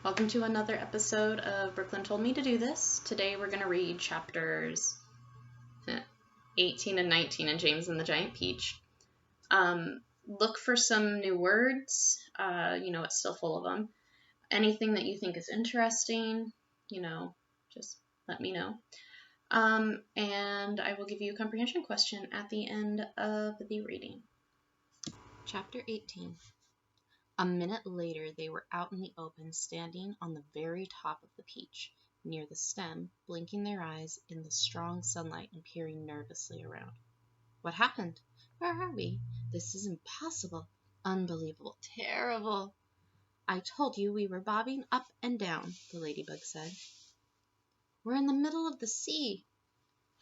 Welcome to another episode of Brooklyn Told Me to Do This. Today we're going to read chapters 18 and 19 in James and the Giant Peach. Look for some new words. It's still full of them. Anything that you think is interesting, just let me know. And I will give you a comprehension question at the end of the reading. Chapter 18. A minute later, they were out in the open, standing on the very top of the peach, near the stem, blinking their eyes in the strong sunlight and peering nervously around. What happened? Where are we? This is impossible, unbelievable, terrible. I told you we were bobbing up and down, the ladybug said. We're in the middle of the sea,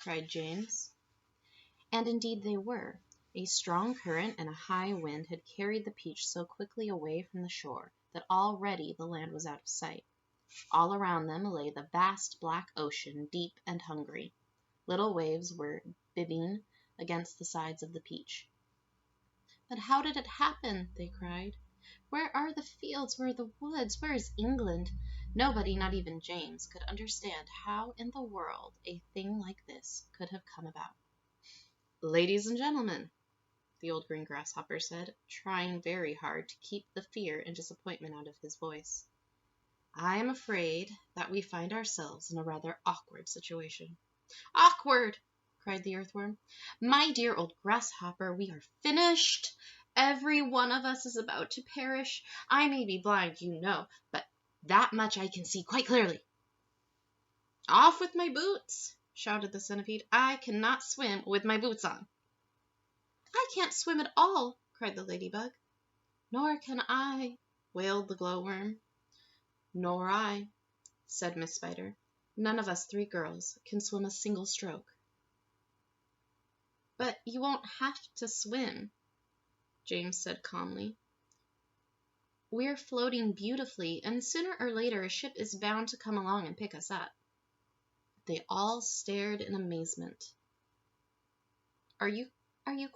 cried James. And indeed they were. A strong current and a high wind had carried the peach so quickly away from the shore that already the land was out of sight. All around them lay the vast black ocean, deep and hungry. Little waves were bibbing against the sides of the peach. But how did it happen? They cried. Where are the fields? Where are the woods? Where is England? Nobody, not even James, could understand how in the world a thing like this could have come about. Ladies and gentlemen, the old green grasshopper said, trying very hard to keep the fear and disappointment out of his voice. I am afraid that we find ourselves in a rather awkward situation. Awkward! Cried the earthworm. My dear old grasshopper, we are finished. Every one of us is about to perish. I may be blind, you know, but that much I can see quite clearly. Off with my boots! Shouted the centipede. I cannot swim with my boots on. I can't swim at all, cried the ladybug. Nor can I, wailed the glowworm. Nor I, said Miss Spider. None of us three girls can swim a single stroke. But you won't have to swim, James said calmly. We're floating beautifully, and sooner or later a ship is bound to come along and pick us up. They all stared in amazement. Are you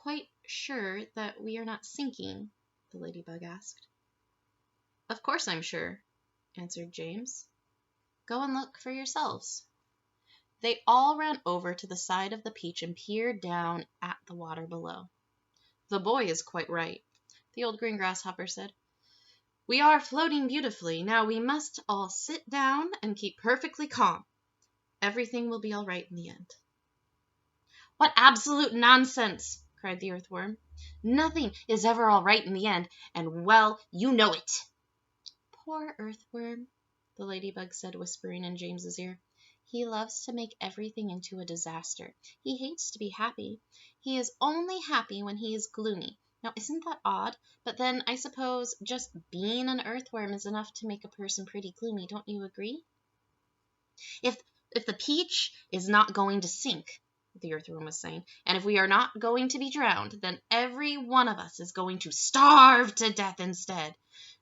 quite sure that we are not sinking? The ladybug asked. Of course I'm sure, answered James. Go and look for yourselves. They all ran over to the side of the peach and peered down at the water below. The boy is quite right, the old green grasshopper said. We are floating beautifully. Now we must all sit down and keep perfectly calm. Everything will be all right in the end. What absolute nonsense, cried the earthworm. Nothing is ever all right in the end, and, well, you know it. Poor earthworm, the ladybug said, whispering in James's ear. He loves to make everything into a disaster. He hates to be happy. He is only happy when he is gloomy. Now, isn't that odd? But then I suppose just being an earthworm is enough to make a person pretty gloomy, don't you agree? If the peach is not going to sink, the earthworm was saying, and if we are not going to be drowned, then every one of us is going to starve to death instead.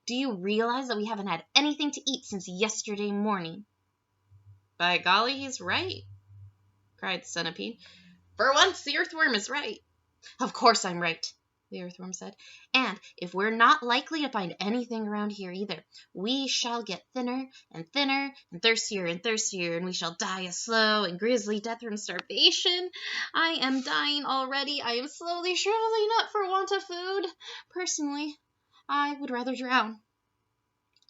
Do you realize that we haven't had anything to eat since yesterday morning? By golly, he's right, cried the centipede. For once, the earthworm is right. Of course I'm right, the earthworm said. And if we're not likely to find anything around here either, we shall get thinner and thinner and thirstier, and we shall die a slow and grisly death from starvation. I am dying already. I am slowly shriveling up for want of food. Personally, I would rather drown.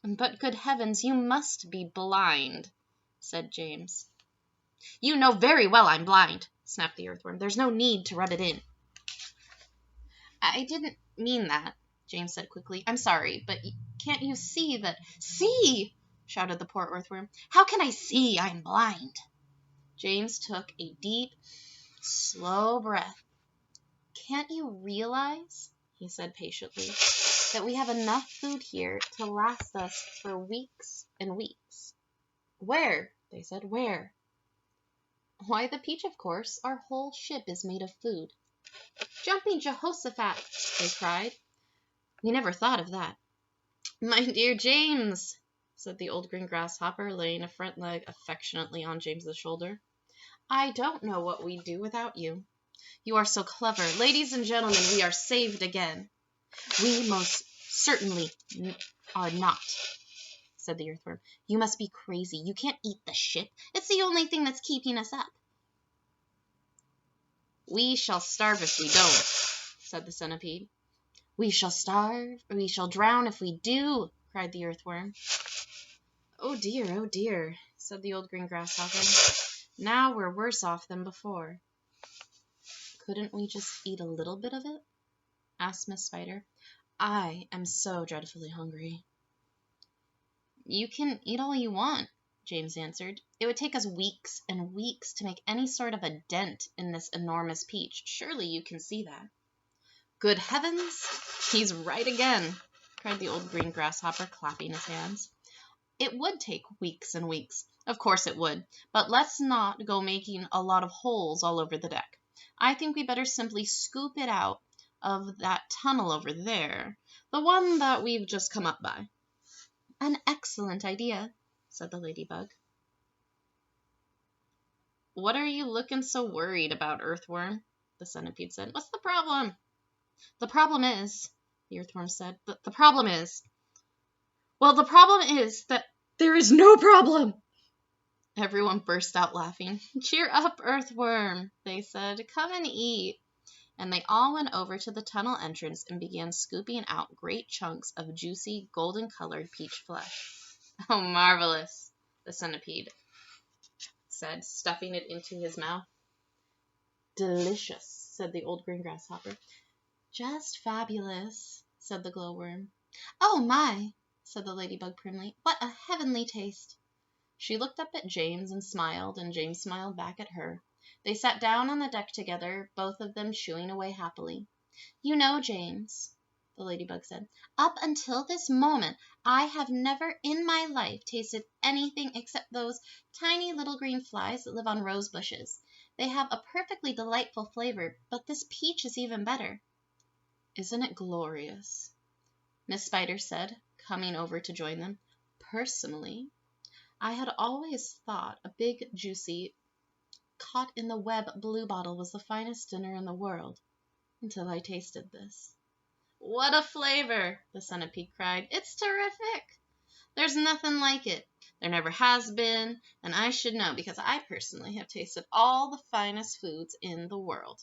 But good heavens, you must be blind, said James. You know very well I'm blind, snapped the earthworm. There's no need to rub it in. I didn't mean that, James said quickly. I'm sorry, but can't you see that? See! Shouted the poor earthworm. How can I see? I'm blind. James took a deep, slow breath. Can't you realize, he said patiently, that we have enough food here to last us for weeks and weeks? Where? They said. Where? Why, the peach, of course. Our whole ship is made of food. Jumping Jehoshaphat, they cried. We never thought of that. My dear James, said the old green grasshopper, laying a front leg affectionately on James's shoulder. I don't know what we'd do without you. You are so clever. Ladies and gentlemen, we are saved again. We most certainly are not, said the Earthworm. "You must be crazy. You can't eat the ship. It's the only thing that's keeping us up." "We shall starve if we don't," said the Centipede. "We shall starve, or we shall drown if we do," cried the Earthworm. Oh dear," said the old green grasshopper. "Now we're worse off than before." "Couldn't we just eat a little bit of it?" asked Miss Spider. "I am so dreadfully hungry." "You can eat all you want," James answered. "It would take us weeks and weeks to make any sort of a dent in this enormous peach. Surely you can see that." "Good heavens, he's right again!" cried the old green grasshopper, clapping his hands. "It would take weeks and weeks. Of course it would. But let's not go making a lot of holes all over the deck. I think we better simply scoop it out of that tunnel over there, the one that we've just come up by." "An excellent idea," said the ladybug. "What are you looking so worried about, Earthworm?" the Centipede said. "What's the problem?" "The problem is," the Earthworm said, the problem is that there is no problem." Everyone burst out laughing. "Cheer up, Earthworm," they said. "Come and eat." And they all went over to the tunnel entrance and began scooping out great chunks of juicy, golden-colored peach flesh. "Oh, marvelous," the Centipede said, stuffing it into his mouth. "Delicious," said the old green grasshopper. "Just fabulous," said the glowworm. "Oh, my," said the ladybug primly. "What a heavenly taste." She looked up at James and James smiled back at her. They sat down on the deck together, both of them chewing away happily. "You know, James," the ladybug said, "up until this moment I have never in my life tasted anything except those tiny little green flies that live on rose bushes. They have a perfectly delightful flavor, but this peach is even better." "Isn't it glorious?" Miss Spider said, coming over to join them. "Personally, I had always thought a big, juicy, caught-in-the-web bluebottle was the finest dinner in the world, until I tasted this." "What a flavor!" the Centipede cried. "It's terrific! There's nothing like it. There never has been, and I should know because I personally have tasted all the finest foods in the world."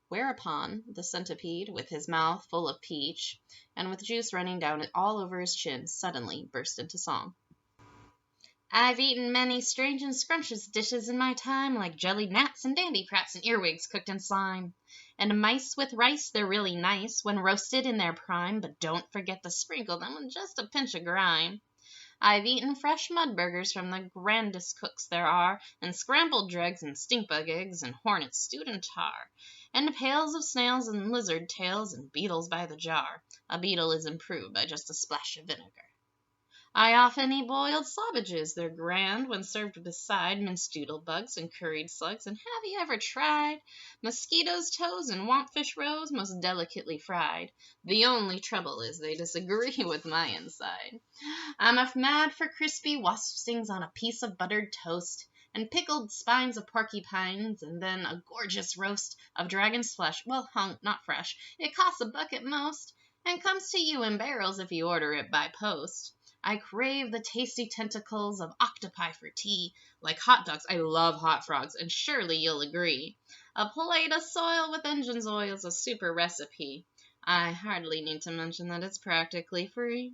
Whereupon the Centipede, with his mouth full of peach, and with juice running down it all over his chin, suddenly burst into song. "I've eaten many strange and scrumptious dishes in my time, like jellied gnats and dandyprats and earwigs cooked in slime. And mice with rice, they're really nice when roasted in their prime, but don't forget to sprinkle them with just a pinch of grime. I've eaten fresh mud burgers from the grandest cooks there are, and scrambled dregs and stinkbug eggs and hornets stewed in tar, and pails of snails and lizard tails and beetles by the jar. A beetle is improved by just a splash of vinegar. I often eat boiled sausages, they're grand when served beside minced doodlebugs and curried slugs. And have you ever tried mosquitoes' toes and wampfish roes, most delicately fried? The only trouble is they disagree with my inside. I'm a mad for crispy wasp stings on a piece of buttered toast, and pickled spines of porcupines, and then a gorgeous roast of dragon's flesh, well hung, not fresh. It costs a buck at most, and comes to you in barrels if you order it by post. I crave the tasty tentacles of octopi for tea. Like hot dogs, I love hot frogs, and surely you'll agree. A plate of soil with engine's oil is a super recipe. I hardly need to mention that it's practically free.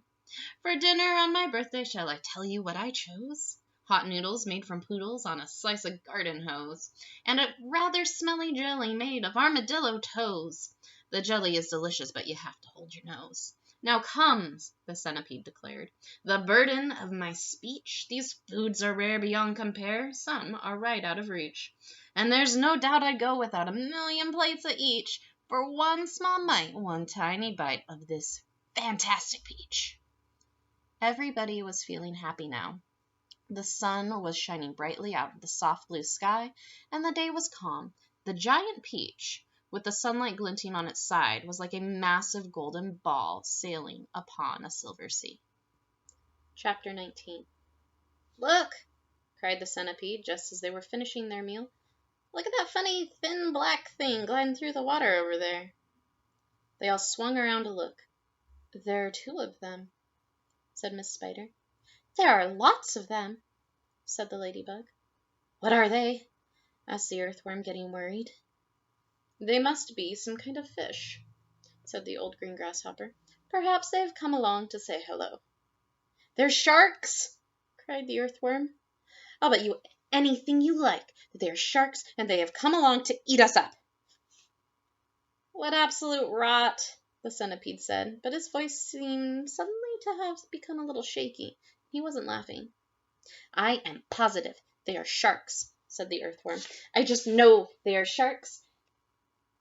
For dinner on my birthday, shall I tell you what I chose? Hot noodles made from poodles on a slice of garden hose, and a rather smelly jelly made of armadillo toes. The jelly is delicious, but you have to hold your nose. Now comes, the Centipede declared, the burden of my speech. These foods are rare beyond compare. Some are right out of reach. And there's no doubt I'd go without a million plates of each for one small mite, one tiny bite of this fantastic peach. Everybody was feeling happy now. The sun was shining brightly out of the soft blue sky, and the day was calm. The giant peach, with the sunlight glinting on its side, was like a massive golden ball sailing upon a silver sea. Chapter 19. "Look!" cried the Centipede, just as they were finishing their meal. "Look at that funny, thin, black thing gliding through the water over there." They all swung around to look. "There are two of them," said Miss Spider. There are lots of them, said the ladybug. What are they? Asked the earthworm, getting worried. They must be some kind of fish, said the old green grasshopper. Perhaps they have come along to say hello. They're sharks, cried the earthworm. I'll bet you anything you like that they are sharks and they have come along to eat us up. What absolute rot, the centipede said, but his voice seemed suddenly to have become a little shaky. He wasn't laughing. I am positive they are sharks, said the earthworm. I just know they are sharks.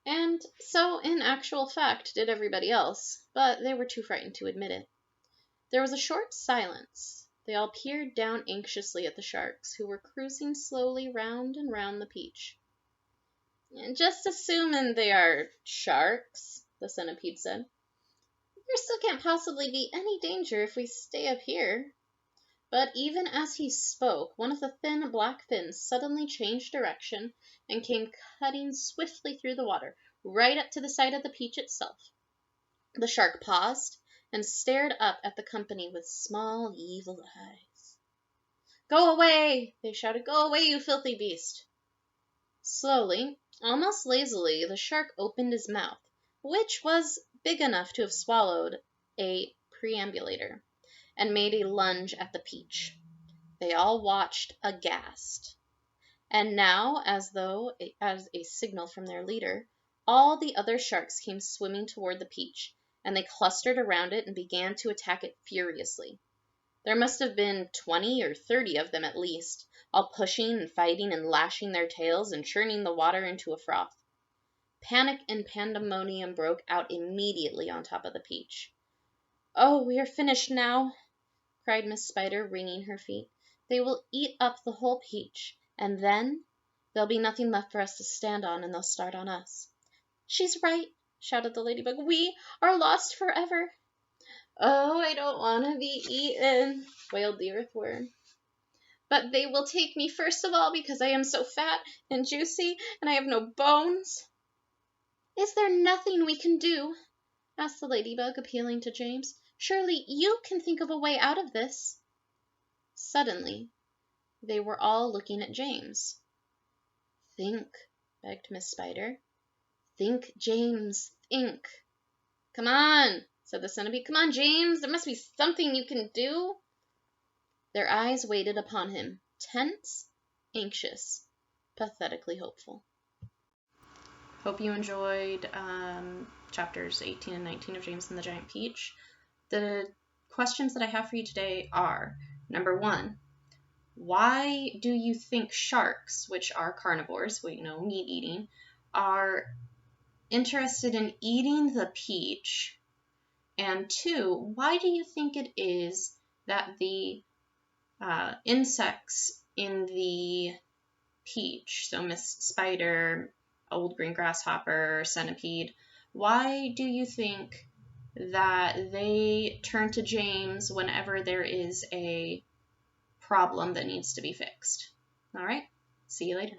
And so, in actual fact, did everybody else, but they were too frightened to admit it. There was a short silence. They all peered down anxiously at the sharks, who were cruising slowly round and round the peach. Just assuming they are sharks, the centipede said. There still can't possibly be any danger if we stay up here. But even as he spoke, one of the thin black fins suddenly changed direction and came cutting swiftly through the water, right up to the side of the peach itself. The shark paused and stared up at the company with small, evil eyes. Go away, they shouted. Go away, you filthy beast. Slowly, almost lazily, the shark opened his mouth, which was big enough to have swallowed a perambulator, and made a lunge at the peach. They all watched aghast. And now, as a signal from their leader, all the other sharks came swimming toward the peach, and they clustered around it and began to attack it furiously. There must have been 20 or 30 of them at least, all pushing and fighting and lashing their tails and churning the water into a froth. Panic and pandemonium broke out immediately on top of the peach. Oh, we are finished now, cried Miss Spider, wringing her feet. They will eat up the whole peach, and then there'll be nothing left for us to stand on, and they'll start on us. She's right, shouted the ladybug. We are lost forever. Oh, I don't want to be eaten, wailed the earthworm. But they will take me first of all because I am so fat and juicy and I have no bones. Is there nothing we can do? Asked the ladybug, appealing to James. Surely you can think of a way out of this. Suddenly, they were all looking at James. Think, begged Miss Spider. Think, James, think. Come on, said the centipede. Come on, James, there must be something you can do. Their eyes waited upon him, tense, anxious, pathetically hopeful. Hope you enjoyed chapters 18 and 19 of James and the Giant Peach. The questions that I have for you today are, number 1, why do you think sharks, which are carnivores, meat eating, are interested in eating the peach? And 2, why do you think it is that the insects in the peach, so Miss Spider, old green grasshopper, centipede, why do you think that they turn to James whenever there is a problem that needs to be fixed? All right, see you later.